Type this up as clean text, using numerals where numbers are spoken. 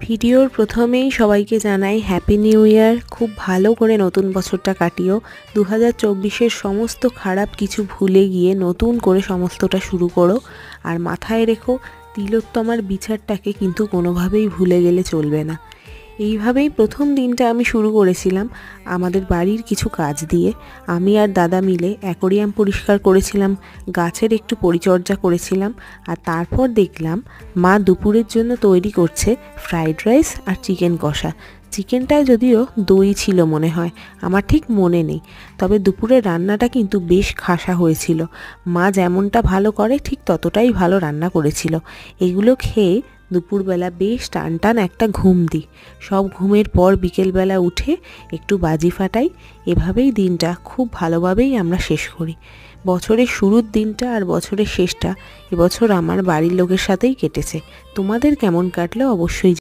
ভিডিওর প্রথমেই সবাইকে জানাই হ্যাপি নিউ ইয়ার। খুব ভালো করে নতুন বছরটা কাটিও। 2024-এর সমস্ত খারাপ কিছু ভুলে গিয়ে নতুন করে সমস্তটা শুরু করো। আর মাথায় রেখো, তিলোত্তমার বিচারটাকে কিন্তু কোনোভাবেই ভুলে গেলে চলবে না। এইভাবেই প্রথম দিনটা আমি শুরু করেছিলাম আমাদের বাড়ির কিছু কাজ দিয়ে। আমি আর দাদা মিলে অ্যাকোরিয়াম পরিষ্কার করেছিলাম, গাছের একটু পরিচর্যা করেছিলাম। আর তারপর দেখলাম মা দুপুরের জন্য তৈরি করছে ফ্রাইড রাইস আর চিকেন কষা। চিকেনটায় যদিও দই ছিল মনে হয়, আমার ঠিক মনে নেই, তবে দুপুরের রান্নাটা কিন্তু বেশ খাসা হয়েছিল। মা যেমনটা ভালো করে ঠিক ততটাই ভালো রান্না করেছিল। এগুলো খেয়ে দুপুরবেলা বেশ টান টান একটা ঘুম দিই। সব ঘুমের পর বিকেলবেলা উঠে একটু বাজি ফাটাই। এভাবেই দিনটা খুব ভালোভাবেই আমরা শেষ করি। বছরের শুরুর দিনটা আর বছরের শেষটা এবছর আমার বাড়ির লোকের সাথেই কেটেছে। তোমাদের কেমন কাটলো অবশ্যই